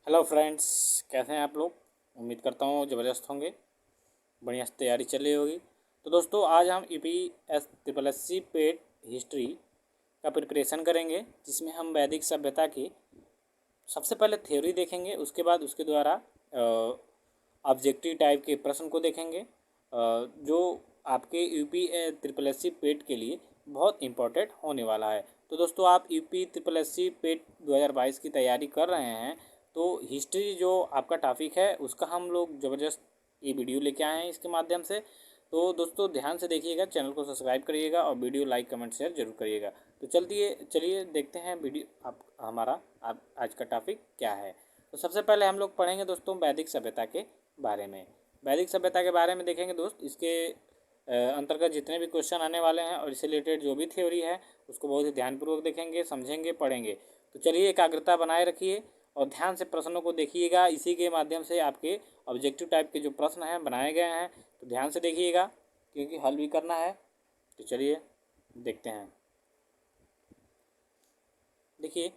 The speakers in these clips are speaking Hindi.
हेलो फ्रेंड्स, कैसे हैं आप लोग। उम्मीद करता हूँ ज़बरदस्त होंगे, बढ़िया से तैयारी चल रही होगी। तो दोस्तों आज हम EPSSSC पेट हिस्ट्री का प्रिपरेशन करेंगे, जिसमें हम वैदिक सभ्यता की सबसे पहले थ्योरी देखेंगे। उसके बाद उसके द्वारा ऑब्जेक्टिव टाइप के प्रश्न को देखेंगे, जो आपके UPSSC पेट के लिए बहुत इम्पोर्टेंट होने वाला है। तो दोस्तों आप UPSSC पेट 2022 की तैयारी कर रहे हैं तो हिस्ट्री जो आपका टॉपिक है उसका हम लोग ज़बरदस्त ये वीडियो लेके आए हैं इसके माध्यम से। तो दोस्तों ध्यान से देखिएगा, चैनल को सब्सक्राइब करिएगा और वीडियो लाइक कमेंट शेयर जरूर करिएगा। तो चलिए देखते हैं वीडियो आप हमारा आज का टॉपिक क्या है। तो सबसे पहले हम लोग पढ़ेंगे दोस्तों वैदिक सभ्यता के बारे में। वैदिक सभ्यता के बारे में देखेंगे दोस्त, इसके अंतर्गत जितने भी क्वेश्चन आने वाले हैं और इससे रिलेटेड जो भी थ्योरी है उसको बहुत ही ध्यानपूर्वक देखेंगे, समझेंगे, पढ़ेंगे। तो चलिए एकाग्रता बनाए रखिए और ध्यान से प्रश्नों को देखिएगा। इसी के माध्यम से आपके ऑब्जेक्टिव टाइप के जो प्रश्न हैं बनाए गए हैं, तो ध्यान से देखिएगा क्योंकि हल भी करना है। तो चलिए देखते हैं। देखिए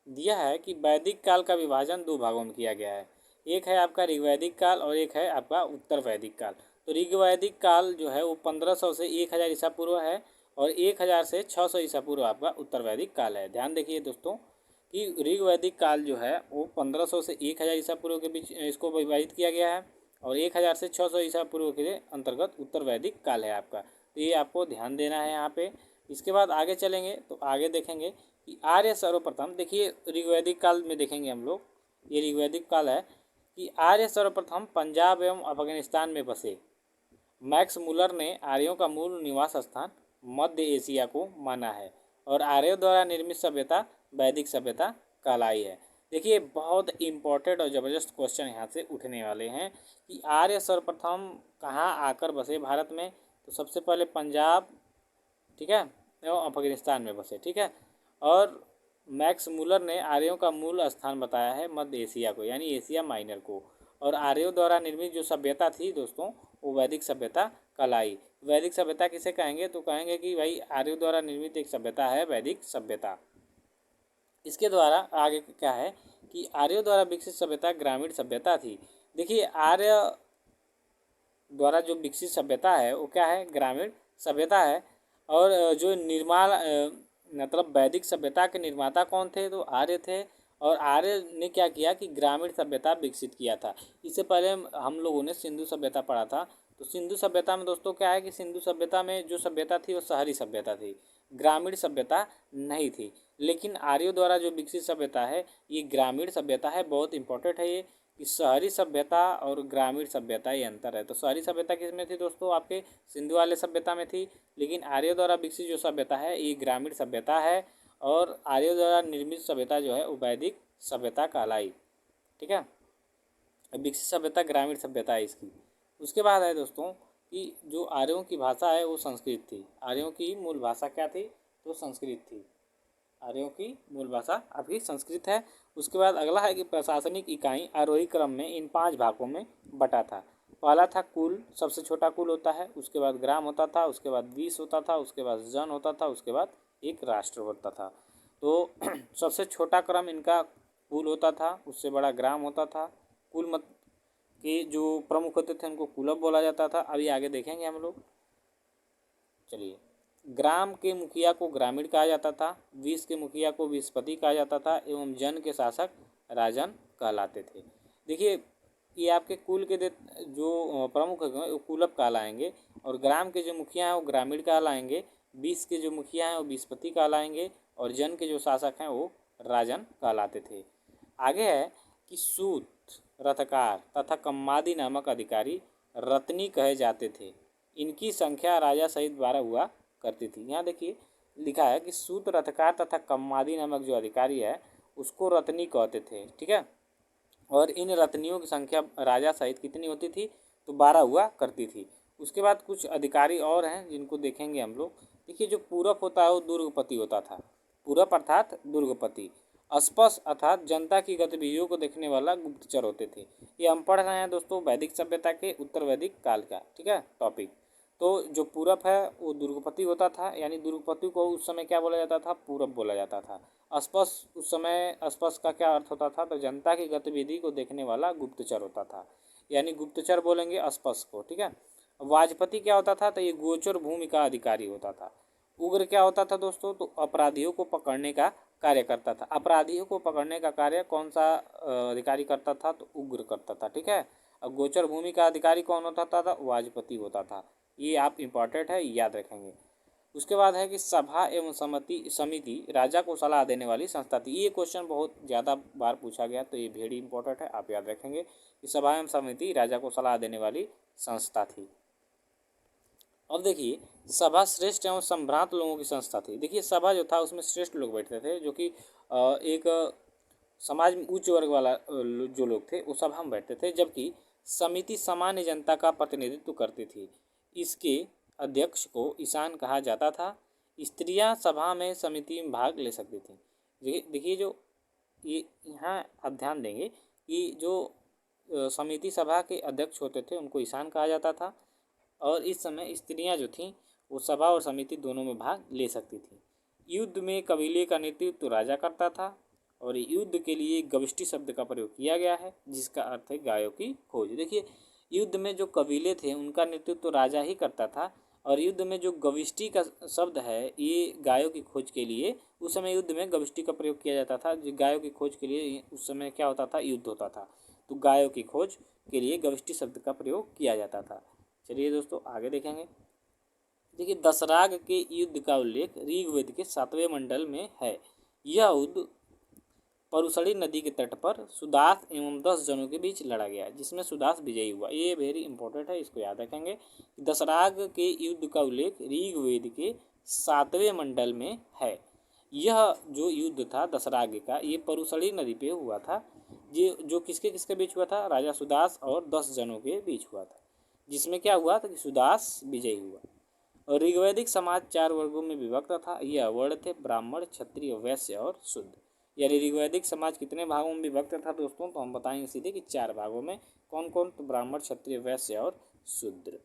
दिया है कि वैदिक काल का विभाजन दो भागों में किया गया है। एक है आपका ऋग्वैदिक काल और एक है आपका उत्तर वैदिक काल। तो ऋग्वैदिक काल जो है वो 1500 से 1000 ईसा पूर्व है और 1000 से 600 ईसा पूर्व आपका उत्तर वैदिक काल है। ध्यान देखिए दोस्तों कि ऋग्वैदिक काल जो है वो 1500 से 1000 ईसा पूर्व के बीच इसको विभाजित किया गया है और 1000 से 600 ईसा पूर्व के अंतर्गत उत्तर वैदिक काल है आपका। तो ये आपको ध्यान देना है यहाँ पे। इसके बाद आगे चलेंगे तो आगे देखेंगे कि आर्य सर्वप्रथम, देखिए ऋग्वैदिक काल में देखेंगे हम लोग, ये ऋग्वैदिक काल है कि आर्य सर्वप्रथम पंजाब एवं अफगानिस्तान में बसे। मैक्स मुलर ने आर्यों का मूल निवास स्थान मध्य एशिया को माना है और आर्यों द्वारा निर्मित सभ्यता वैदिक सभ्यता कहलाई है। देखिए बहुत इम्पोर्टेंट और ज़बरदस्त क्वेश्चन यहाँ से उठने वाले हैं कि आर्य सर्वप्रथम कहाँ आकर बसे भारत में। तो सबसे पहले पंजाब, ठीक है, एवं अफगानिस्तान में बसे, ठीक है। और मैक्स मुलर ने आर्यों का मूल स्थान बताया है मध्य एशिया को, यानी एशिया माइनर को। और आर्यों द्वारा निर्मित जो सभ्यता थी दोस्तों वो वैदिक सभ्यता कहलाई। वैदिक सभ्यता किसे कहेंगे, तो कहेंगे कि भाई आर्यों द्वारा निर्मित एक सभ्यता है वैदिक सभ्यता। इसके द्वारा आगे क्या है कि आर्यों द्वारा विकसित सभ्यता ग्रामीण सभ्यता थी। देखिए आर्य द्वारा जो विकसित सभ्यता है वो क्या है, ग्रामीण सभ्यता है। और जो निर्माण मतलब वैदिक सभ्यता के निर्माता कौन थे, तो आर्य थे। और आर्य ने क्या किया कि ग्रामीण सभ्यता विकसित किया था। इससे पहले हम लोगों ने सिंधु सभ्यता पढ़ा था। तो सिंधु सभ्यता में दोस्तों क्या है कि सिंधु सभ्यता में जो सभ्यता थी वो शहरी सभ्यता थी, ग्रामीण सभ्यता नहीं थी। लेकिन आर्यों द्वारा जो विकसित सभ्यता है ये ग्रामीण सभ्यता है। बहुत इंपॉर्टेंट है ये कि शहरी सभ्यता और ग्रामीण सभ्यता ये अंतर है। तो शहरी सभ्यता किस में थी दोस्तों, आपके सिंधु वाले सभ्यता में थी। लेकिन आर्यों द्वारा विकसित जो सभ्यता है ये ग्रामीण सभ्यता है और आर्यों द्वारा निर्मित सभ्यता जो है वो वैदिक सभ्यता कहलाई, ठीक है। विकसित सभ्यता ग्रामीण सभ्यता है इसकी। उसके बाद है दोस्तों कि जो आर्यों की भाषा है वो संस्कृत थी। आर्यों की मूल भाषा क्या थी, तो संस्कृत थी। आर्यों की मूल भाषा आपकी संस्कृत है। उसके बाद अगला है कि प्रशासनिक इकाई आरोही क्रम में इन 5 भागों में बटा था। पहला था कुल, सबसे छोटा कुल होता है। उसके बाद ग्राम होता था, उसके बाद विष होता था, उसके बाद जन होता था, उसके बाद एक राष्ट्र होता था। तो सबसे छोटा क्रम इनका कुल होता था, उससे बड़ा ग्राम होता था। कुल मत के जो प्रमुख होते थे उनको कुलव बोला जाता था। अभी आगे देखेंगे हम लोग। चलिए, ग्राम के मुखिया को ग्रामीण कहा जाता था, विष के मुखिया को विषपति कहा जाता था एवं जन के शासक राजन कहलाते थे। देखिए ये आपके कुल के जो प्रमुख हैं वो कुलव कहलाएंगे और ग्राम के जो मुखिया हैं वो ग्रामीण कहलाएंगे, विष के जो मुखिया हैं वो विषपति कहलाएंगे और जन के जो शासक हैं वो राजन कहलाते थे। आगे है कि सूत, रथकार तथा कम्मादी नामक अधिकारी रत्नी कहे जाते थे। इनकी संख्या राजा सहित 12 हुआ करती थी। यहाँ देखिए लिखा है कि सूत, रथकार तथा कम्मादी नामक जो अधिकारी है उसको रत्नी कहते थे, ठीक है। और इन रत्नियों की संख्या राजा सहित कितनी होती थी, तो 12 हुआ करती थी। उसके बाद कुछ अधिकारी और हैं जिनको देखेंगे हम लोग। देखिए जो पूरब होता है वो दुर्गपति होता था। पूरब अर्थात दुर्गपति। स्पष्ट अर्थात जनता की गतिविधियों को देखने वाला गुप्तचर होते थे। ये हम पढ़ रहे हैं दोस्तों वैदिक सभ्यता के उत्तर वैदिक काल का, ठीक है, टॉपिक। तो जो पूरब है वो दुर्गपति होता था, यानी दुर्गपति को उस समय क्या बोला जाता था, पूरब बोला जाता था। अस्पष्ट, उस समय अस्पष्ट का क्या अर्थ होता था, तो जनता की गतिविधि को देखने वाला गुप्तचर होता था, यानी गुप्तचर बोलेंगे अस्पष्ट को, ठीक है। वाजपति क्या होता था, तो ये गोचर भूमि का अधिकारी होता था। उग्र क्या होता था दोस्तों, तो अपराधियों को पकड़ने का कार्य करता था। अपराधियों को पकड़ने का कार्य कौन सा अधिकारी करता था, तो उग्र करता था, ठीक है। अब गोचर भूमि का अधिकारी कौन होता था, वाजपति होता था। ये आप इम्पॉर्टेंट है, याद रखेंगे। उसके बाद है कि सभा एवं समिति राजा को सलाह देने वाली संस्था थी। ये क्वेश्चन बहुत ज़्यादा बार पूछा गया, तो ये वेरी इंपॉर्टेंट है, आप याद रखेंगे कि सभा एवं समिति राजा को सलाह देने वाली संस्था थी। अब देखिए, सभा श्रेष्ठ एवं संभ्रांत लोगों की संस्था थी। देखिए, सभा जो था उसमें श्रेष्ठ लोग बैठते थे, जो कि एक समाज में उच्च वर्ग वाला जो लोग थे वो सभा में बैठते थे, जबकि समिति सामान्य जनता का प्रतिनिधित्व करती थी। इसके अध्यक्ष को ईशान कहा जाता था। स्त्रियां सभा में समिति में भाग ले सकती थीं। देखिए, जो ये यहाँ आप ध्यान देंगे कि जो समिति सभा के अध्यक्ष होते थे उनको ईशान कहा जाता था, और इस समय स्त्रियां जो थीं वो सभा और समिति दोनों में भाग ले सकती थीं। युद्ध में कबीले का नेतृत्व तो राजा करता था, और युद्ध के लिए गविष्टि शब्द का प्रयोग किया गया है, जिसका अर्थ है गायों की खोज। देखिए, युद्ध में जो कबीले थे उनका नेतृत्व तो राजा ही करता था, और युद्ध में जो गविष्टि का शब्द है ये गायों की खोज के लिए, उस समय युद्ध में गविष्टि का प्रयोग किया जाता था। जो गायों की खोज के लिए उस समय क्या होता था, युद्ध होता था, तो गायों की खोज के लिए गविष्टि शब्द का प्रयोग किया जाता था। चलिए दोस्तों, आगे देखेंगे। देखिए, दशराग के युद्ध का उल्लेख ऋग्वेद के 7वें मंडल में है। यह युद्ध परुसड़ी नदी के तट पर सुदास एवं 10 जनों के बीच लड़ा गया, जिसमें सुदास विजयी हुआ। ये वेरी इंपॉर्टेंट है, इसको याद रखेंगे। दशराग के युद्ध का उल्लेख ऋग्वेद के 7वें मंडल में है। यह जो युद्ध था दशराग का, ये परुसड़ी नदी पे हुआ था। ये जो किसके किसके बीच हुआ था, राजा सुदास और 10 जनों के बीच हुआ था, जिसमें क्या हुआ था कि सुदास विजयी हुआ। और ऋग्वैदिक समाज 4 वर्गों में विभक्त था। यह वर्ण थे ब्राह्मण, क्षत्रिय, वैश्य और शूद्र। यानी ऋग्वैदिक समाज कितने भागों में विभक्त था दोस्तों, तो हम बताएंगे सीधे कि 4 भागों में। कौन कौन, तो ब्राह्मण, क्षत्रिय, वैश्य और शूद्र।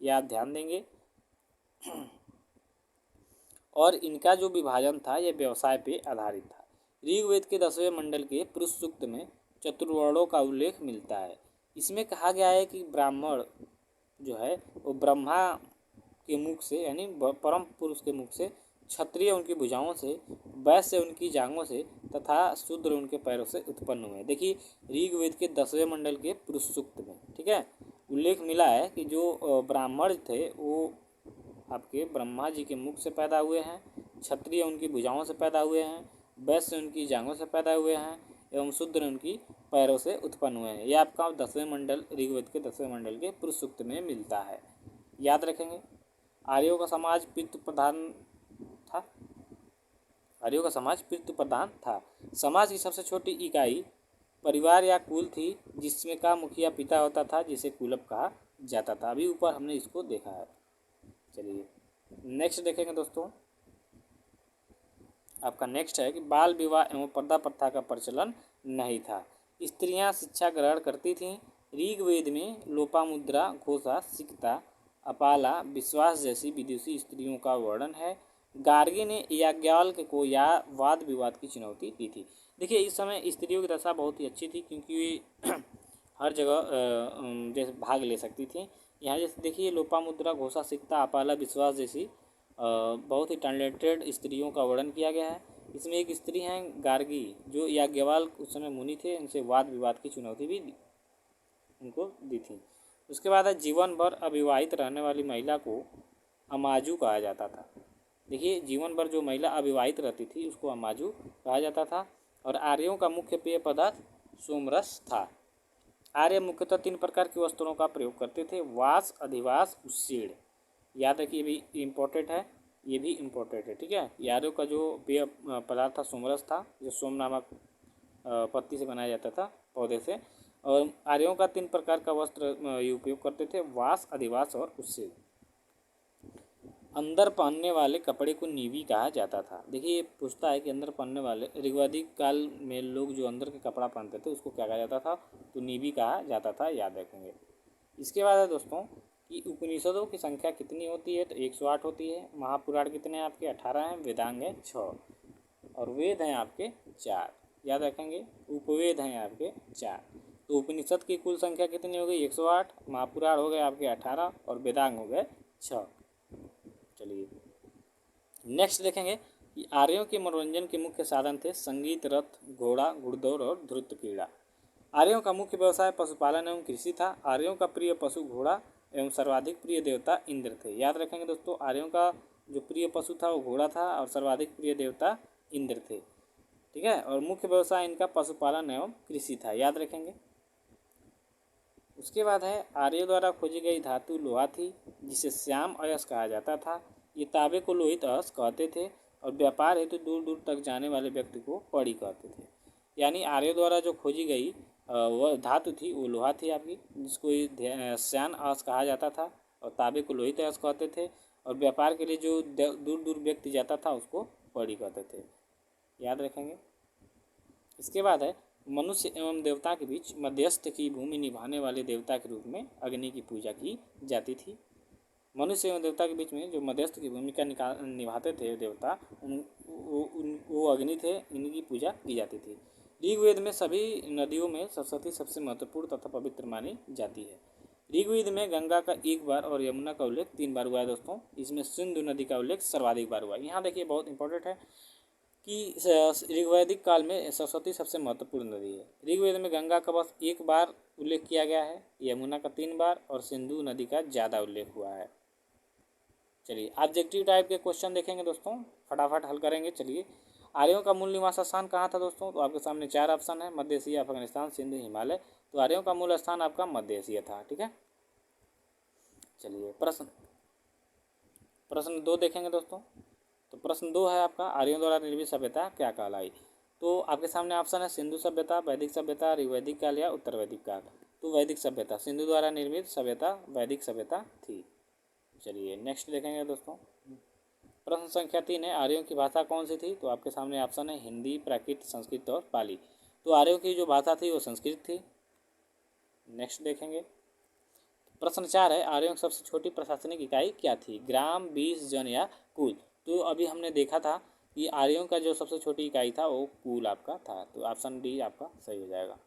ये आप ध्यान देंगे। और इनका जो विभाजन था यह व्यवसाय पे आधारित था। ऋग्वेद के 10वें मंडल के पुरुष सूक्त में चतुर्वर्णों का उल्लेख मिलता है। इसमें कहा गया है कि ब्राह्मण जो है वो ब्रह्मा के मुख से, यानी परम पुरुष के मुख से, क्षत्रिय उनकी भुजाओं से, वैश्य उनकी जांघों से तथा शूद्र उनके पैरों से उत्पन्न हुए। देखिए, ऋग्वेद के 10वें मंडल के पुरुष सूक्त में, ठीक है, उल्लेख मिला है कि जो ब्राह्मण थे वो आपके ब्रह्मा जी के मुख से पैदा हुए हैं, क्षत्रिय उनकी भुजाओं से पैदा हुए हैं, वैश्य उनकी जांघों से पैदा हुए हैं, एवं शूद्र उनकी पैरों से उत्पन्न हुए हैं। यह आपका 10वें मंडल, ऋग्वेद के 10वें मंडल के पुरुष सूक्त में मिलता है, याद रखेंगे। आर्यों का समाज पितृ प्रधान था। आर्यों का समाज पितृ प्रधान था। समाज की सबसे छोटी इकाई परिवार या कुल थी, जिसमें का मुखिया पिता होता था, जिसे कुलप कहा जाता था। अभी ऊपर हमने इसको देखा है। चलिए नेक्स्ट देखेंगे दोस्तों। आपका नेक्स्ट है कि बाल विवाह एवं पर्दा प्रथा का प्रचलन नहीं था। स्त्रियां शिक्षा ग्रहण करती थीं। ऋग्वेद में लोपामुद्रा, घोषा, सिकता, अपाला, विश्वास जैसी विदुषी स्त्रियों का वर्णन है। गार्गी ने याज्ञवल्क्य को या वाद विवाद की चुनौती दी थी। देखिए, इस समय स्त्रियों की दशा बहुत ही अच्छी थी, क्योंकि वे हर जगह जैसे भाग ले सकती थी। यहाँ जैसे देखिए, लोपामुद्रा, घोषा, सिकता, अपाला, विश्वास जैसी बहुत ही टैलेंटेड स्त्रियों का वर्णन किया गया है। इसमें एक स्त्री हैं गार्गी, जो याज्ञवल्क्य उस समय मुनि थे, उनसे वाद विवाद की चुनौती भी उनको दी थी। उसके बाद है जीवन भर अविवाहित रहने वाली महिला को अमाजू कहा जाता था। देखिए, जीवन भर जो महिला अविवाहित रहती थी उसको अमाजू कहा जाता था। और आर्यों का मुख्य पेय पदार्थ सोमरस था। आर्य मुख्यतः 3 प्रकार के वस्त्रों का प्रयोग करते थे, वास, अधिवास, उस्सीड़। याद रखिए, भी इम्पोर्टेंट है, ये भी इम्पोर्टेंट है, ठीक है। आर्यों का जो पेय पदार्थ था सोमरस था, जो सोम नामक पत्ती से बनाया जाता था, पौधे से। और आर्यों का 3 प्रकार का वस्त्र उपयोग करते थे, वास, अधिवास और उस्सीड़। अंदर पहनने वाले कपड़े को नीवी कहा जाता था। देखिए, ये पूछता है कि अंदर पहनने वाले, ऋग्वैदिक काल में लोग जो अंदर के कपड़ा पहनते थे उसको क्या कहा जाता था, तो नीवी कहा जाता था, याद रखेंगे। इसके बाद है दोस्तों कि उपनिषदों की संख्या कितनी होती है, तो 108 होती है। महापुराण कितने हैं आपके, 18 हैं। वेदांग है 6 और वेद हैं आपके 4। याद रखेंगे, उपवेद हैं आपके 4। तो उपनिषद की कुल संख्या कितनी हो गई, 108। महापुराण हो गए आपके 18 और वेदांग हो गए 6। चलिए नेक्स्ट देखेंगे कि आर्यों के मनोरंजन के मुख्य साधन थे संगीत, रथ, घोड़ा, घुड़दौड़ और ध्रुत क्रीड़ा। आर्यों का मुख्य व्यवसाय पशुपालन एवं कृषि था। आर्यों का प्रिय पशु घोड़ा एवं सर्वाधिक प्रिय देवता इंद्र थे। याद रखेंगे दोस्तों, आर्यों का जो प्रिय पशु था वो घोड़ा था और सर्वाधिक प्रिय देवता इंद्र थे। ठीक है, और मुख्य व्यवसाय इनका पशुपालन एवं कृषि था। याद रखेंगे। उसके बाद है आर्यों द्वारा खोजी गई धातु लोहा थी, जिसे श्याम अयस्क कहा जाता था। ये तांबे को लोहित अयस्क कहते थे और व्यापार हेतु दूर दूर तक जाने वाले व्यक्ति को पड़ी कहते थे। यानी आर्यों द्वारा जो खोजी गई वह धातु थी वो लोहा थी आपकी, जिसको श्याम अयस्क कहा जाता था और तांबे को लोहित अयस्क कहते थे। और व्यापार के लिए जो दूर दूर व्यक्ति जाता था उसको पड़ी कहते थे। याद रखेंगे। इसके बाद है मनुष्य एवं देवता के बीच मध्यस्थ की भूमि निभाने वाले देवता के रूप में अग्नि की पूजा की जाती थी। मनुष्य एवं देवता के बीच में जो मध्यस्थ की भूमिका निभाते थे देवता, वो अग्नि थे, इनकी पूजा की जाती थी। ऋग्वेद में सभी नदियों में सरस्वती सबसे महत्वपूर्ण तथा पवित्र मानी जाती है। ऋग्वेद में गंगा का 1 बार और यमुना का उल्लेख 3 बार हुआ है दोस्तों। इसमें सिंधु नदी का उल्लेख सर्वाधिक बार हुआ है। यहाँ देखिए बहुत इंपॉर्टेंट है कि ऋग्वैदिक काल में सरस्वती सबसे महत्वपूर्ण नदी है। ऋग्वेद में गंगा का बस 1 बार उल्लेख किया गया है, यमुना का 3 बार और सिंधु नदी का ज़्यादा उल्लेख हुआ है। चलिए ऑब्जेक्टिव टाइप के क्वेश्चन देखेंगे दोस्तों, फटाफट हल करेंगे। चलिए, आर्यों का मूल निवास स्थान कहाँ था दोस्तों, तो आपके सामने 4 ऑप्शन है, मध्य एशिया, अफगानिस्तान, सिंधु, हिमालय। तो आर्यों का मूल स्थान आपका मध्य एशिया था। ठीक है। चलिए प्रश्न 2 देखेंगे दोस्तों। तो प्रश्न 2 है आपका, आर्यों द्वारा निर्मित सभ्यता क्या कहलाई। तो आपके सामने ऑप्शन है सिंधु सभ्यता, वैदिक सभ्यता, ऋग्वैदिक काल या उत्तर वैदिक काल। तो वैदिक सभ्यता, सिंधु द्वारा निर्मित सभ्यता वैदिक सभ्यता थी। चलिए नेक्स्ट देखेंगे दोस्तों। प्रश्न संख्या 3 है, आर्यों की भाषा कौन सी थी। तो आपके सामने ऑप्शन है हिंदी, प्राकृत, संस्कृत और पाली। तो आर्यों की जो भाषा थी वो संस्कृत थी। नेक्स्ट देखेंगे। प्रश्न 4 है, आर्यों की सबसे छोटी प्रशासनिक इकाई क्या थी, ग्राम, 20 जन या कुल। तो अभी हमने देखा था कि आर्यों का जो सबसे छोटी इकाई था वो कुल आपका था। तो ऑप्शन डी आपका सही हो जाएगा।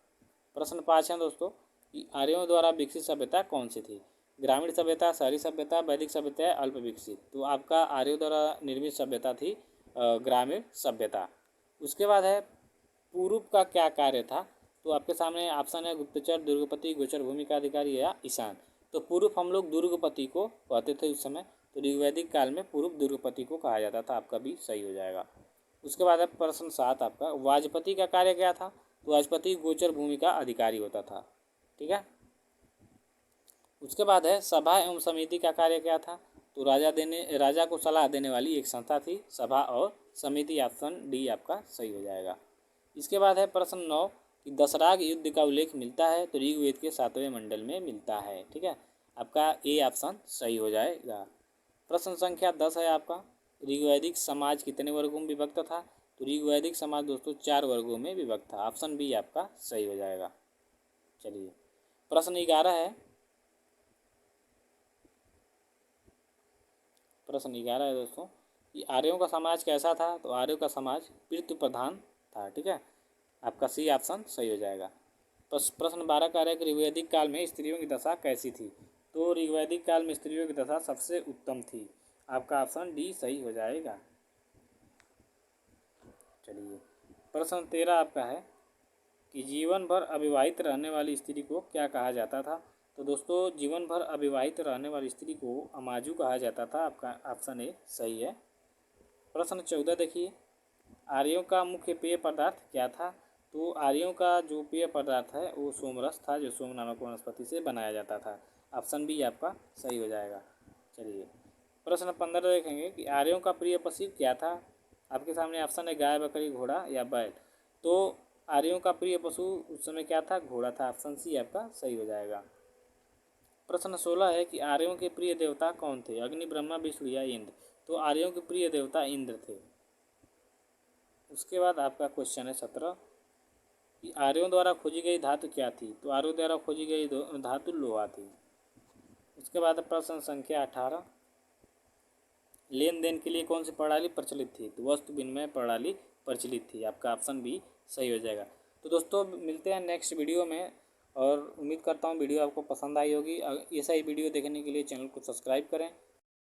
प्रश्न 5 है दोस्तों कि आर्यों द्वारा विकसित सभ्यता कौन सी थी, ग्रामीण सभ्यता, शहरी सभ्यता, वैदिक सभ्यता या अल्प विकसित। तो आपका आर्यों द्वारा निर्मित सभ्यता थी ग्रामीण सभ्यता। उसके बाद है पूर्व का क्या कार्य था। तो आपके सामने ऑप्शन है गुप्तचर, दुर्गपति, गोचर भूमि का अधिकारी या ईशान। तो पूर्व हम लोग दुर्गपति को कहते थे उस समय। तो ऋग्वैदिक काल में पूर्व दुर्गपति को कहा जाता था। आपका भी सही हो जाएगा। उसके बाद है प्रश्न 7 आपका, वाजपति का कार्य क्या था। तो वाजपति गोचर भूमि का अधिकारी होता था। ठीक है। उसके बाद है सभा एवं समिति का कार्य क्या था। तो राजा को सलाह देने वाली एक संस्था थी सभा और समिति। ऑप्शन डी आपका सही हो जाएगा। इसके बाद है प्रश्न 9 कि दशराग युद्ध का उल्लेख मिलता है। तो ऋग्वेद के 7वें मंडल में मिलता है। ठीक है, आपका ए ऑप्शन सही हो जाएगा। प्रश्न संख्या 10 है आपका, ऋग्वैदिक समाज कितने वर्गों में विभक्त था। तो ऋग्वैदिक समाज दोस्तों 4 वर्गों में विभक्त था। ऑप्शन बी आपका सही हो जाएगा। चलिए प्रश्न 11 है, प्रश्न 11 है दोस्तों कि आर्यों का समाज कैसा था। तो आर्यों का समाज पितृ प्रधान था। ठीक है, आपका सी ऑप्शन सही हो जाएगा। प्रश्न 12 का है कि ऋग्वैदिक काल में स्त्रियों की दशा कैसी थी। तो ऋग्वैदिक काल में स्त्रियों की दशा सबसे उत्तम थी। आपका ऑप्शन डी सही हो जाएगा। चलिए प्रश्न 13 आपका है कि जीवन भर अविवाहित रहने वाली स्त्री को क्या कहा जाता था। तो दोस्तों जीवन भर अविवाहित रहने वाली स्त्री को अमाजू कहा जाता था। आपका ऑप्शन ए सही है। प्रश्न 14 देखिए, आर्यों का मुख्य पेय पदार्थ क्या था। तो आर्यों का जो पेय पदार्थ है वो सोमरस था, जो सोम नामक वनस्पति से बनाया जाता था। ऑप्शन बी आपका सही हो जाएगा। चलिए प्रश्न 15 देखेंगे कि आर्यों का प्रिय पशु क्या था। आपके सामने ऑप्शन है गाय, बकरी, घोड़ा या बैल। तो आर्यों का प्रिय पशु उस समय क्या था, घोड़ा था। ऑप्शन सी आपका सही हो जाएगा। प्रश्न 16 है कि आर्यों के प्रिय देवता कौन थे, अग्नि, ब्रह्मा, विष्णु या इंद्र। तो आर्यों के प्रिय देवता इंद्र थे। उसके बाद आपका क्वेश्चन है 17 कि आर्यों द्वारा खोजी गई धातु क्या थी। तो आर्यों द्वारा खोजी गई धातु लोहा थी। उसके बाद प्रश्न संख्या 18, लेन देन के लिए कौन सी प्रणाली प्रचलित थी? तो वस्तु विनिमय प्रणाली प्रचलित थी। आपका ऑप्शन बी सही हो जाएगा। तो दोस्तों मिलते हैं नेक्स्ट वीडियो में, और उम्मीद करता हूँ वीडियो आपको पसंद आई होगी। ऐसा ही वीडियो देखने के लिए चैनल को सब्सक्राइब करें